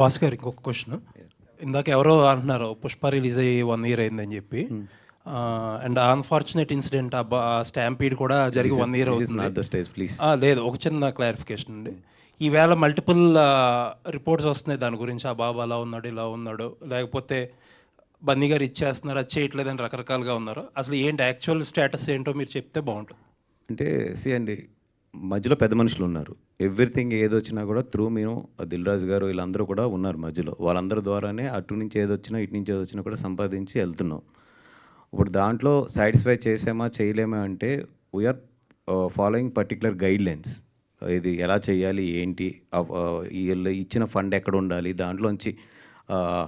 భాస్కర్ ఇంకొక క్వశ్చన్. ఇందాక ఎవరో అంటున్నారు పుష్ప రిలీజ్ అయ్యి 1 year అయిందని చెప్పి. అండ్ అన్ఫార్చునేట్ ఇన్సిడెంట్ ఆ స్టాంపీడ్ కూడా జరిగి 1 year అవుతుంది. లేదు, ఒక చిన్న క్లారిఫికేషన్ అండి. ఈవేళ మల్టిపుల్ రిపోర్ట్స్ వస్తున్నాయి దాని గురించి. ఆ బాబు అలా ఉన్నాడు, ఇలా ఉన్నాడు, లేకపోతే బన్నీ గారు ఇచ్చేస్తున్నారు, అది చేయట్లేదని రకరకాలుగా ఉన్నారు. అసలు ఏంటి యాక్చువల్ స్టేటస్ ఏంటో మీరు చెప్తే బాగుంటుంది. అంటే అండి, మధ్యలో పెద్ద మనుషులు ఉన్నారు. ఎవ్రీథింగ్ ఏదొచ్చినా కూడా త్రూ మేము దిల్ రాజు గారు వీళ్ళందరూ కూడా ఉన్నారు మధ్యలో. వాళ్ళందరి ద్వారానే అటు నుంచి ఏదొచ్చినా ఇటు నుంచి ఏదొచ్చినా కూడా సంపాదించి వెళ్తున్నాం. ఇప్పుడు దాంట్లో సాటిస్ఫై చేసామా చేయలేమా అంటే we are following particular guidelines. ఇది ఎలా చేయాలి, ఏంటి, వీళ్ళు ఇచ్చిన ఫండ్ ఎక్కడ ఉండాలి, దాంట్లోంచి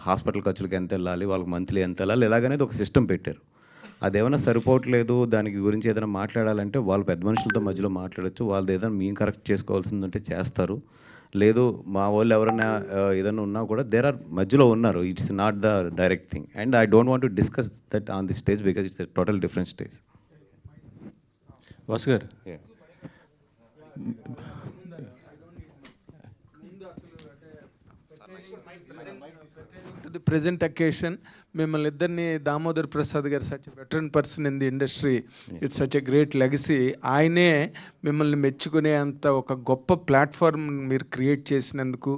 హాస్పిటల్ ఖర్చులకు ఎంత వెళ్ళాలి, వాళ్ళకి మంత్లీ ఎంత వెళ్ళాలి, ఇలాగనేది ఒక సిస్టమ్ పెట్టారు. అదేమైనా సరిపోవట్లేదు, దానికి గురించి ఏదైనా మాట్లాడాలంటే వాళ్ళు పెద్ద మనుషులతో మధ్యలో మాట్లాడచ్చు. వాళ్ళది ఏదైనా మేము కరెక్ట్ చేసుకోవాల్సిందంటే చేస్తారు. లేదు మా వాళ్ళు ఎవరైనా ఏదైనా ఉన్నా కూడా దేర్ ఆర్ మధ్యలో ఉన్నారు. It's not the direct thing and I don't want to discuss that on the stage because it's total different stage. Bhaskar, the present occasion మిమ్మల్ని ఇద్దరిని దామోదర్ ప్రసాద్ గారు such veteran person in the industry it's such a great legacy. ఆయనే మిమ్మల్ని మెచ్చుకునే అంత ఒక గొప్ప platform మీరు క్రియేట్ చేసినందుకు,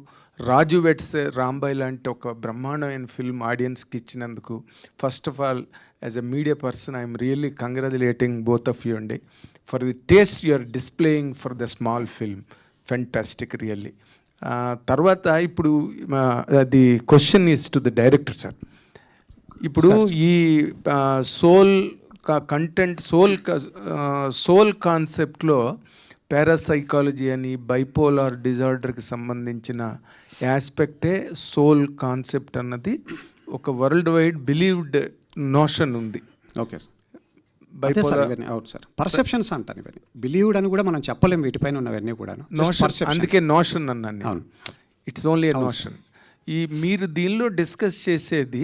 రాజు వెట్స్ రాంబాయ్ లాంటి ఒక బ్రహ్మాండమైన ఫిల్మ్ ఆడియన్స్కి ఇచ్చినందుకు first of all as a media person I'm really congratulating both of you అండి for the taste you are displaying for the small film. Fantastic really. తర్వాత ఇప్పుడు the question is to the director sir. ఇప్పుడు ఈ soul content soul కాన్సెప్ట్లో parapsychology అని bipolar డిజార్డర్కి సంబంధించిన యాస్పెక్టే సోల్ కాన్సెప్ట్ అన్నది ఒక వరల్డ్ వైడ్ బిలీవ్డ్ నోషన్ ఉంది. ఓకే సార్, అవును సార్. పర్సెప్షన్స్ అంటాను ఇవన్నీ, బిలీవ్డ్ అని కూడా మనం చెప్పలేం వీటిపైన ఉన్నవన్నీ కూడా. అందుకే నోషన్ అన్నాను నేను. It's only a notion. ఈ మీరు దీనిలో డిస్కస్ చేసేది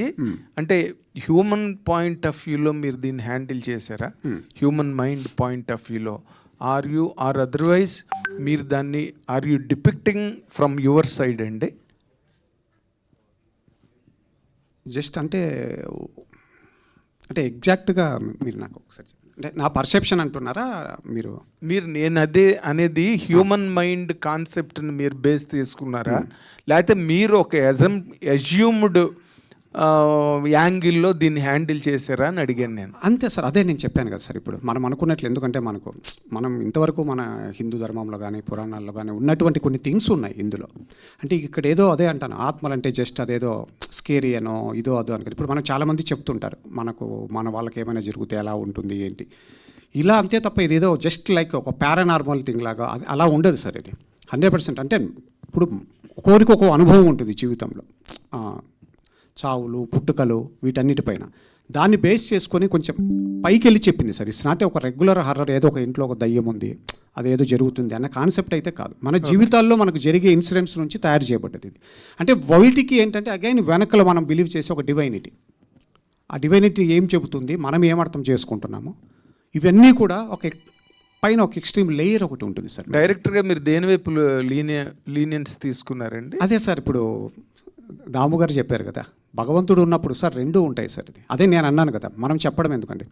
అంటే హ్యూమన్ పాయింట్ ఆఫ్ వ్యూలో మీరు దీన్ని హ్యాండిల్ చేశారా? హ్యూమన్ మైండ్ పాయింట్ ఆఫ్ వ్యూలో ఆర్ అదర్వైజ్ మీరు దాన్ని are you depicting from your side అండి? జస్ట్ అంటే ఎగ్జాక్ట్గా మీరు నాకు ఒకసారి అంటే నా పర్సెప్షన్ అంటున్నారా మీరు? నేను అదే అనేది హ్యూమన్ మైండ్ కాన్సెప్ట్ని మీరు బేస్ తీసుకున్నారా, లేకపోతే మీరు ఒక అజ్యూమ్డ్ యాంగిల్లో దీన్ని హ్యాండిల్ చేశారా అని అడిగాను నేను. అంతే సార్, అదే నేను చెప్పాను కదా సార్. ఇప్పుడు మనం అనుకున్నట్లు, ఎందుకంటే మనం ఇంతవరకు మన హిందూ ధర్మంలో కానీ పురాణాల్లో కానీ ఉన్నటువంటి కొన్ని థింగ్స్ ఉన్నాయి ఇందులో. అంటే ఇక్కడ ఏదో అదే అంటాను, ఆత్మలంటే జస్ట్ అదేదో స్కేరీ అనో ఇదో అదో అనుకో. ఇప్పుడు మనం చాలామంది చెప్తుంటారు మన వాళ్ళకి ఏమైనా జరిగితే ఎలా ఉంటుంది ఏంటి ఇలా, అంతే తప్ప ఇదేదో జస్ట్ లైక్ ఒక పారానార్మల్ థింగ్ లాగా అలా ఉండదు సార్. ఇది 100%. అంటే ఇప్పుడు ఒక్కొరికి ఒక్కో అనుభవం ఉంటుంది జీవితంలో, చావులు పుట్టుకలు వీటన్నిటిపైన. దాన్ని బేస్ చేసుకొని కొంచెం పైకి వెళ్ళి చెప్పింది సార్. ఇట్స్ నాట్ ఒక రెగ్యులర్ హర్రర్, ఏదో ఒక ఇంట్లో ఒక దయ్యం ఉంది అదేదో జరుగుతుంది అన్న కాన్సెప్ట్ అయితే కాదు. మన జీవితాల్లో మనకు జరిగే ఇన్సిడెంట్స్ నుంచి తయారు చేయబడ్డది ఇది. అంటే వైటికి ఏంటంటే అగైన్ వెనకలో మనం బిలీవ్ చేసే ఒక డివైనిటీ, ఆ డివైనిటీ ఏం చెబుతుంది, మనం ఏం అర్థం చేసుకుంటున్నాము, ఇవన్నీ కూడా పైన ఒక ఎక్స్ట్రీమ్ లేయర్ ఒకటి ఉంటుంది సార్. డైరెక్టర్గా మీరు దేని వైపు లీనియన్స్ తీసుకున్నారండి? అదే సార్, ఇప్పుడు దాము గారు చెప్పారు కదా, భగవంతుడు ఉన్నప్పుడు సార్ రెండూ ఉంటాయి సార్. ఇది అదే నేను అన్నాను కదా, మనం చెప్పడం ఎందుకండి,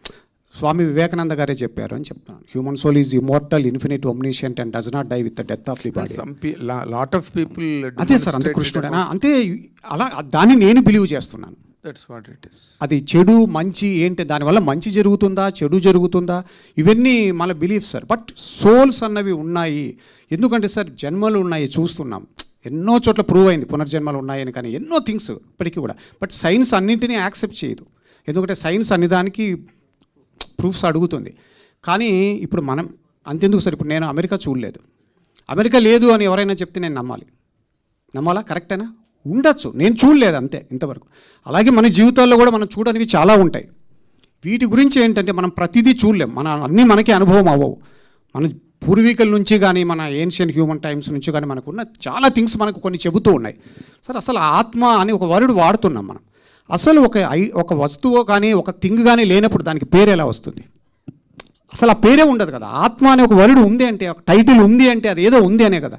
స్వామి వివేకానంద గారే చెప్పారు అని చెప్తాను. Human soul is immortal, infinite, omniscient and does not die with the death of the body. Lot of people అదే సార్, అంత కృష్ణుడేనా అంటే అలా దాన్ని నేను బిలీవ్ చేస్తున్నాను. That's what it is. అది చెడు మంచి ఏంటి, దానివల్ల మంచి జరుగుతుందా చెడు జరుగుతుందా ఇవన్నీ మన బిలీఫ్ సార్. బట్ సోల్స్ అన్నవి ఉన్నాయి. ఎందుకంటే సార్ జన్మలు ఉన్నాయి చూస్తున్నాం, ఎన్నో చోట్ల ప్రూవ్ అయింది పునర్జన్మలు ఉన్నాయని, కానీ ఎన్నో థింగ్స్ ఇప్పటికీ కూడా. బట్ సైన్స్ అన్నింటినీ యాక్సెప్ట్ చేయదు, ఎందుకంటే సైన్స్ అన్ని దానికి ప్రూఫ్స్ అడుగుతుంది. కానీ ఇప్పుడు మనం అంతెందుకు సార్, ఇప్పుడు నేను అమెరికా చూడలేదు, అమెరికా లేదు అని ఎవరైనా చెప్తే నేను నమ్మాలా? కరెక్టేనా? ఉండొచ్చు, నేను చూడలేదు అంతే ఇంతవరకు. అలాగే మన జీవితాల్లో కూడా మనం చూడనివి చాలా ఉంటాయి. వీటి గురించి ఏంటంటే మనం ప్రతిదీ చూడలేం, అన్నీ మనకే అనుభవం అవ్వవు. మన పూర్వీకుల నుంచి కానీ మన ఏన్షియన్ హ్యూమన్ టైమ్స్ నుంచి కానీ మనకున్న చాలా థింగ్స్ మనకు కొన్ని చెబుతూ ఉన్నాయి సార్. అసలు ఆత్మ అని ఒక వర్డ్ వాడుతున్నాం మనం. అసలు ఒక వస్తువు కానీ ఒక థింగ్ కానీ లేనప్పుడు దానికి పేరు ఎలా వస్తుంది? అసలు ఆ పేరే ఉండదు కదా. ఆత్మ అనే ఒక వర్డ్ ఉంది అంటే, ఒక టైటిల్ ఉంది అంటే అది ఏదో ఉంది అనే కదా.